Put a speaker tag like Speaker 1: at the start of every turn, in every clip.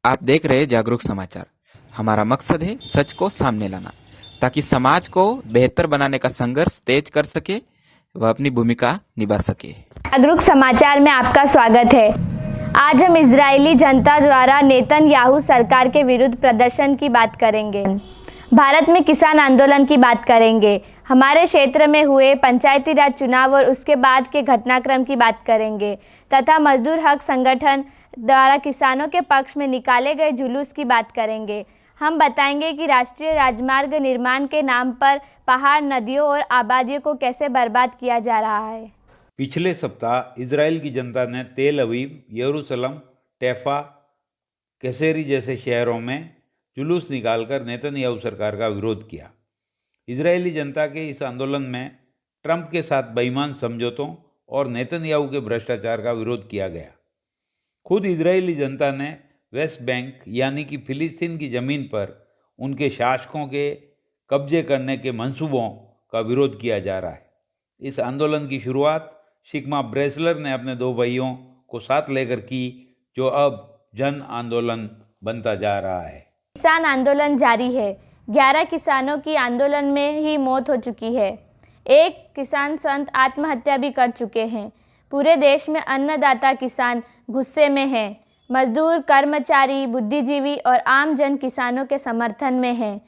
Speaker 1: आप देख रहे हैं जागरूक समाचार। हमारा मकसद है सच को सामने लाना, ताकि समाज को बेहतर बनाने का संघर्ष तेज कर सके, वह अपनी भूमिका निभा सके।
Speaker 2: जागरूक समाचार में आपका स्वागत है। आज हम इजरायली जनता द्वारा नेतन्याहू सरकार के विरुद्ध प्रदर्शन की बात करेंगे। भारत में किसान आंदोलन की बात करेंगे। हमारे क्षेत्र में हुए पंचायती राज चुनाव और उसके बाद के घटनाक्रम की बात करेंगे तथा मजदूर हक संगठन द्वारा किसानों के पक्ष में निकाले गए जुलूस की बात करेंगे। हम बताएंगे कि राष्ट्रीय राजमार्ग निर्माण के नाम पर पहाड़, नदियों और आबादियों को कैसे बर्बाद किया जा रहा है।
Speaker 3: पिछले सप्ताह इजराइल की जनता ने तेल अवीव, यरूशलेम, टैफा, कैसेरी जैसे शहरों में जुलूस निकालकर नेतन्याहू सरकार का विरोध किया। इजरायली जनता के इस आंदोलन में ट्रंप के साथ बेईमान समझौतों और नेतन्याहू के भ्रष्टाचार का विरोध किया गया। खुद इजरायली जनता ने वेस्ट बैंक यानी कि फिलिस्तीन की ज़मीन पर उनके शासकों के कब्जे करने के मंसूबों का विरोध किया जा रहा है। इस आंदोलन की शुरुआत शिकमा ब्रेसलर ने अपने दो भाइयों को साथ लेकर की, जो अब जन आंदोलन बनता जा रहा है।
Speaker 2: किसान आंदोलन जारी है। 11 किसानों की आंदोलन में ही मौत हो चुकी है। एक किसान संत आत्महत्या भी कर चुके हैं। पूरे देश में अन्नदाता किसान गुस्से में हैं। मजदूर, कर्मचारी, बुद्धिजीवी और आम जन किसानों के समर्थन में हैं।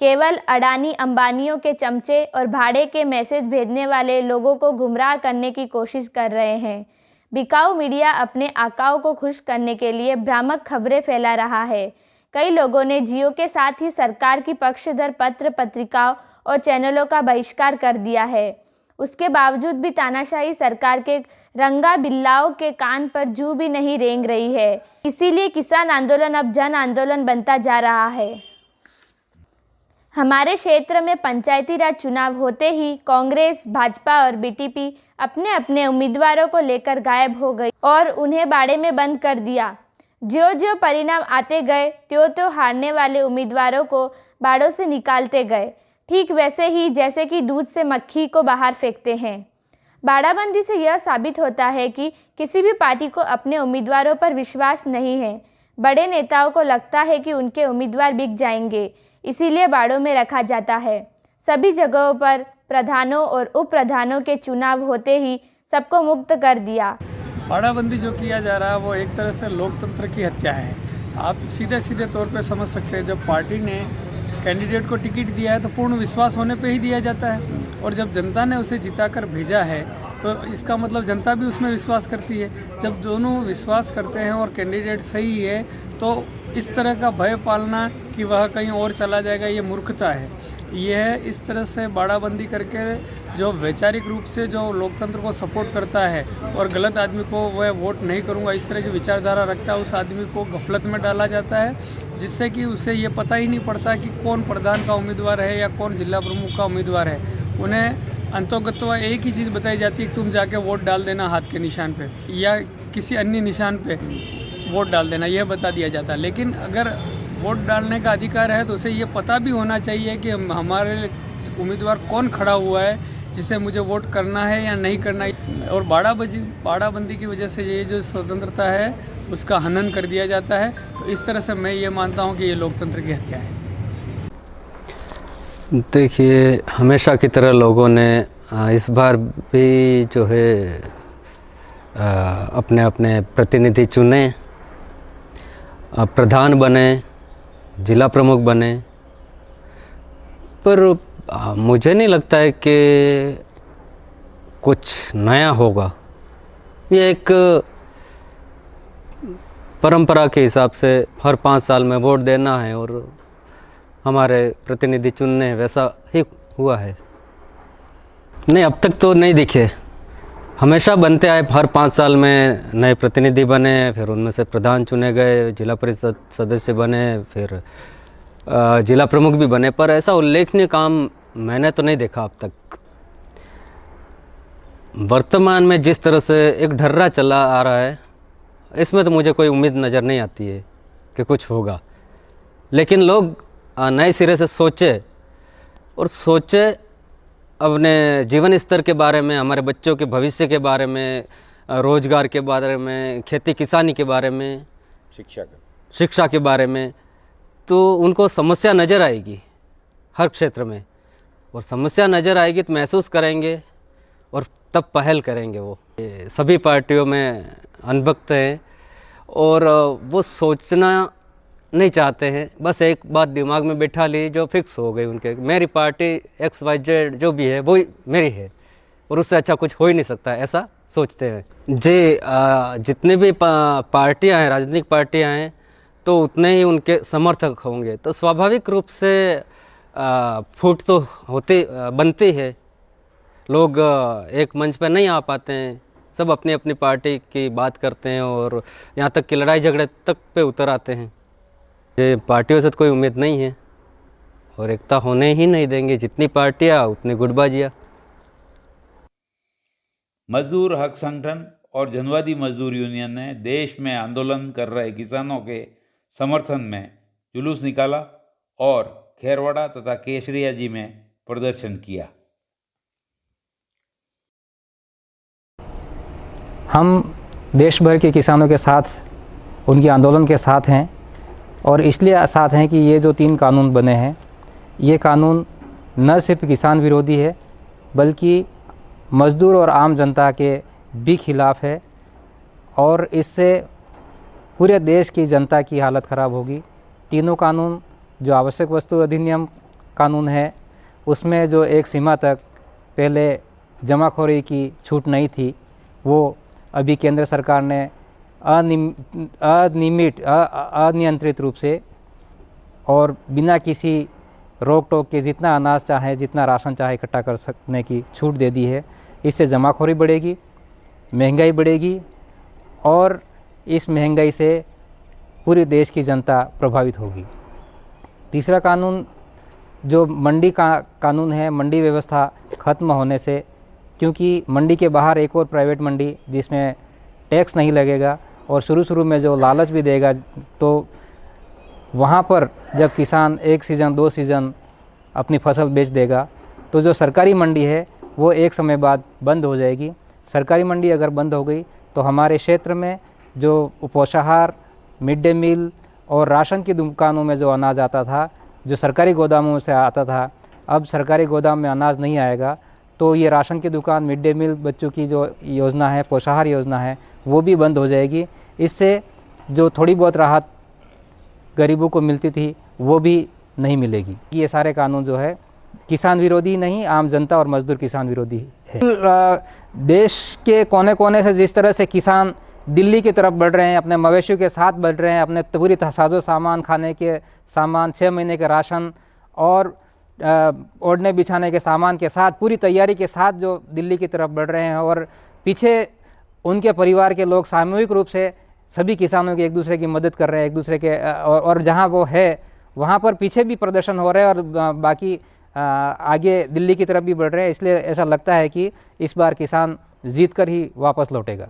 Speaker 2: केवल अडानी अंबानियों के चमचे और भाड़े के मैसेज भेजने वाले लोगों को गुमराह करने की कोशिश कर रहे हैं। बिकाऊ मीडिया अपने आकाओं को खुश करने के लिए भ्रामक खबरें फैला रहा है। कई लोगों ने जियो के साथ ही सरकार की पक्षधर पत्र पत्रिकाओं और चैनलों का बहिष्कार कर दिया है। उसके बावजूद भी तानाशाही सरकार के रंगा बिल्लाओं के कान पर जू भी नहीं रेंग रही है। इसीलिए किसान आंदोलन अब जन आंदोलन बनता जा रहा है। हमारे क्षेत्र में पंचायती राज चुनाव होते ही कांग्रेस, भाजपा और बीटीपी अपने अपने उम्मीदवारों को लेकर गायब हो गई और उन्हें बाड़े में बंद कर दिया। ज्यों ज्यों परिणाम आते गए त्यों त्यों हारने वाले उम्मीदवारों को बाड़ों से निकालते गए, ठीक वैसे ही जैसे कि दूध से मक्खी को बाहर फेंकते हैं। बाड़ाबंदी से यह साबित होता है कि किसी भी पार्टी को अपने उम्मीदवारों पर विश्वास नहीं है। बड़े नेताओं को लगता है कि उनके उम्मीदवार बिक जाएंगे, इसीलिए बाड़ों में रखा जाता है। सभी जगहों पर प्रधानों और उप प्रधानों के चुनाव होते ही सबको मुक्त कर दिया।
Speaker 4: बाड़ाबंदी जो किया जा रहा है वो एक तरह से लोकतंत्र की हत्या है। आप सीधे तौर पे समझ सकते हैं, जब पार्टी ने कैंडिडेट को टिकट दिया है तो पूर्ण विश्वास होने पे ही दिया जाता है, और जब जनता ने उसे जिताकर भेजा है तो इसका मतलब जनता भी उसमें विश्वास करती है। जब दोनों विश्वास करते हैं और कैंडिडेट सही है तो इस तरह का भय पालना कि वह कहीं और चला जाएगा, ये मूर्खता है। यह इस तरह से बाड़ाबंदी करके जो वैचारिक रूप से जो लोकतंत्र को सपोर्ट करता है और गलत आदमी को वह वोट नहीं करूंगा इस तरह की विचारधारा रखता है, उस आदमी को गफलत में डाला जाता है, जिससे कि उसे ये पता ही नहीं पड़ता कि कौन प्रधान का उम्मीदवार है या कौन जिला प्रमुख का उम्मीदवार है। उन्हें अंतोगत्वा एक ही चीज़ बताई जाती है कि तुम जाके वोट डाल देना हाथ के निशान पे या किसी अन्य निशान पे वोट डाल देना, यह बता दिया जाता है। लेकिन अगर वोट डालने का अधिकार है तो उसे ये पता भी होना चाहिए कि हमारे उम्मीदवार कौन खड़ा हुआ है जिसे मुझे वोट करना है या नहीं करना है। और बाड़ाबंदी की वजह से ये जो स्वतंत्रता है उसका हनन कर दिया जाता है। तो इस तरह से मैं ये मानता हूँ कि ये लोकतंत्र की हत्या है।
Speaker 5: देखिए, हमेशा की तरह लोगों ने इस बार भी जो है अपने अपने प्रतिनिधि चुने, प्रधान बने, जिला प्रमुख बने, पर मुझे नहीं लगता है कि कुछ नया होगा। ये एक परंपरा के हिसाब से हर 5 साल में वोट देना है और हमारे प्रतिनिधि चुनने, वैसा ही हुआ है। नहीं, अब तक तो नहीं दिखे। हमेशा बनते आए, हर 5 साल में नए प्रतिनिधि बने, फिर उनमें से प्रधान चुने गए, जिला परिषद सदस्य बने, फिर जिला प्रमुख भी बने, पर ऐसा उल्लेखनीय काम मैंने तो नहीं देखा अब तक। वर्तमान में जिस तरह से एक ढर्रा चला आ रहा है, इसमें तो मुझे कोई उम्मीद नज़र नहीं आती है कि कुछ होगा। लेकिन लोग नए सिरे से सोचे अपने जीवन स्तर के बारे में, हमारे बच्चों के भविष्य के बारे में, रोजगार के बारे में, खेती किसानी के बारे में, शिक्षा के बारे में, तो उनको समस्या नज़र आएगी हर क्षेत्र में, और समस्या नज़र आएगी तो महसूस करेंगे और तब पहल करेंगे। वो सभी पार्टियों में अनभक्त हैं और वो सोचना नहीं चाहते हैं, बस एक बात दिमाग में बिठा ली जो फिक्स हो गई उनके, मेरी पार्टी XYZ जो भी है वो मेरी है और उससे अच्छा कुछ हो ही नहीं सकता, ऐसा सोचते हैं जी। जितने भी पार्टियां हैं, राजनीतिक पार्टियां हैं, तो उतने ही उनके समर्थक होंगे, तो स्वाभाविक रूप से फूट तो बनती है। लोग एक मंच पर नहीं आ पाते हैं, सब अपनी अपनी पार्टी की बात करते हैं और यहाँ तक कि लड़ाई झगड़े तक पे उतर आते हैं। ये पार्टियों से तो कोई उम्मीद नहीं है और एकता होने ही नहीं देंगे, जितनी पार्टियाँ उतनी गुटबाजियाँ।
Speaker 3: मजदूर हक संगठन और जनवादी मजदूर यूनियन ने देश में आंदोलन कर रहे किसानों के समर्थन में जुलूस निकाला और खेरवाड़ा तथा केसरिया जी में प्रदर्शन किया।
Speaker 6: हम देश भर के किसानों के साथ, उनके आंदोलन के साथ हैं और इसलिए साथ हैं कि ये जो 3 कानून बने हैं, ये कानून न सिर्फ किसान विरोधी है बल्कि मज़दूर और आम जनता के भी खिलाफ़ है और इससे पूरे देश की जनता की हालत ख़राब होगी। तीनों कानून, जो आवश्यक वस्तु अधिनियम कानून है, उसमें जो एक सीमा तक पहले जमाखोरी की छूट नहीं थी, वो अभी केंद्र सरकार ने अनियंत्रित रूप से और बिना किसी रोक टोक के जितना अनाज चाहे, जितना राशन चाहे इकट्ठा कर सकने की छूट दे दी है। इससे जमाखोरी बढ़ेगी, महंगाई बढ़ेगी और इस महंगाई से पूरे देश की जनता प्रभावित होगी। तीसरा कानून जो मंडी का कानून है, मंडी व्यवस्था ख़त्म होने से, क्योंकि मंडी के बाहर एक और प्राइवेट मंडी जिसमें टैक्स नहीं लगेगा और शुरू में जो लालच भी देगा, तो वहाँ पर जब किसान 1 सीज़न 2 सीज़न अपनी फसल बेच देगा तो जो सरकारी मंडी है वो एक समय बाद बंद हो जाएगी। सरकारी मंडी अगर बंद हो गई तो हमारे क्षेत्र में जो पोषाहार, मिड डे मील और राशन की दुकानों में जो अनाज आता था, जो सरकारी गोदामों से आता था, अब सरकारी गोदाम में अनाज नहीं आएगा, तो ये राशन की दुकान, मिड डे मील, बच्चों की जो योजना है, पोषाहार योजना है, वो भी बंद हो जाएगी। इससे जो थोड़ी बहुत राहत गरीबों को मिलती थी वो भी नहीं मिलेगी। ये सारे कानून जो है किसान विरोधी नहीं, आम जनता और मजदूर किसान विरोधी है। देश के कोने कोने से जिस तरह से किसान दिल्ली की तरफ बढ़ रहे हैं, अपने मवेशियों के साथ बढ़ रहे हैं, अपने पूरी साजो सामान, खाने के सामान, 6 महीने के राशन और ओढ़ने बिछाने के सामान के साथ, पूरी तैयारी के साथ जो दिल्ली की तरफ बढ़ रहे हैं और पीछे उनके परिवार के लोग सामूहिक रूप से सभी किसानों की एक दूसरे की मदद कर रहे हैं, एक दूसरे के और जहां वो है वहां पर पीछे भी प्रदर्शन हो रहे हैं और बाकी आगे दिल्ली की तरफ भी बढ़ रहे हैं। इसलिए ऐसा लगता है कि इस बार किसान जीत कर ही वापस लौटेगा।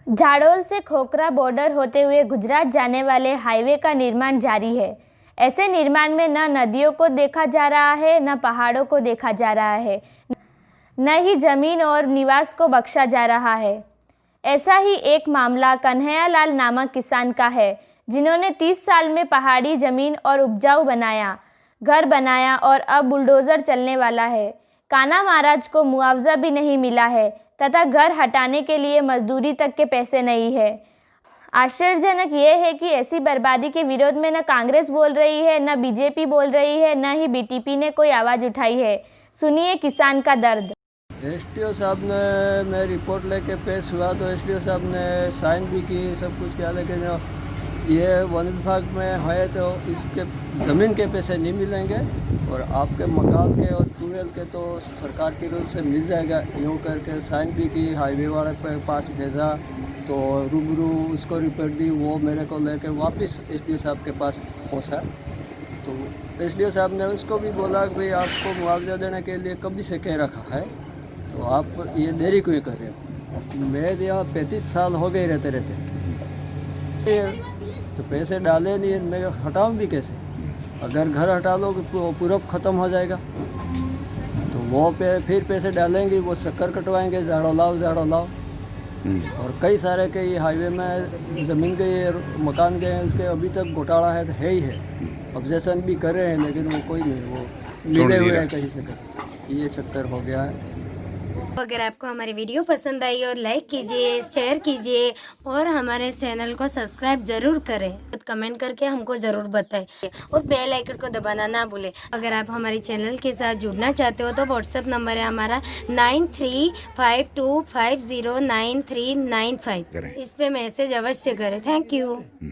Speaker 2: झाड़ोल से खोखरा बॉर्डर होते हुए गुजरात जाने वाले हाईवे का निर्माण जारी है। ऐसे निर्माण में न नदियों को देखा जा रहा है, न पहाड़ों को देखा जा रहा है, न ही जमीन और निवास को बख्शा जा रहा है। ऐसा ही एक मामला कन्हैया लाल नामक किसान का है, जिन्होंने 30 साल में पहाड़ी जमीन और उपजाऊ बनाया, घर बनाया और अब बुलडोज़र चलने वाला है। कान्हा महाराज को मुआवजा भी नहीं मिला है तथा घर हटाने के लिए मजदूरी तक के पैसे नहीं है। आश्चर्यजनक ये है कि ऐसी बर्बादी के विरोध में न कांग्रेस बोल रही है, न बीजेपी बोल रही है, न ही बीटीपी ने कोई आवाज़ उठाई है। सुनिए किसान का दर्द।
Speaker 7: एसडीओ साहब ने, मैं रिपोर्ट लेके पेश हुआ तो एसडीओ साहब ने साइन भी की, सब कुछ किया, लेकिन ये वन विभाग में है तो इसके ज़मीन के पैसे नहीं मिलेंगे और आपके मकान के और ट्यूबवेल के तो सरकार की रूल से मिल जाएगा, यूँ करके साइन भी की। हाईवे वाले के पास भेजा तो रूबरू उसको रिपोर्ट दी, वो मेरे को लेकर वापस एसडीओ साहब के पास पहुँचा। तो एसडीओ साहब ने उसको भी बोला कि भाई आपको मुआवजा देने के लिए कभी से कह रखा है, तो आप ये देरी क्यों कर रहे हो। मैं यहाँ 35 साल हो गए रहते रहते, तो पैसे डाले नहीं, मैं हटाऊँ भी कैसे। अगर घर हटा लो तो पूरा ख़त्म हो जाएगा, तो वो फिर पैसे डालेंगे, वो चक्कर कटवाएंगे, झाड़ो लाओ और कई सारे के ये हाईवे में ज़मीन के ये मकान के हैं, उसके अभी तक घोटाला है ही है। ऑब्जेक्शन भी कर रहे हैं लेकिन वो कोई नहीं, वो मिले हुए हैं कहीं से। ये चक्कर हो गया है।
Speaker 8: अगर आपको हमारी वीडियो पसंद आई और लाइक कीजिए, शेयर कीजिए और हमारे चैनल को सब्सक्राइब जरूर करें। कमेंट करके हमको ज़रूर बताएं और बेल आइकन को दबाना ना भूलें। अगर आप हमारे चैनल के साथ जुड़ना चाहते हो तो व्हाट्सएप नंबर है हमारा 9352509395। इस पे मैसेज अवश्य करें। Thank you.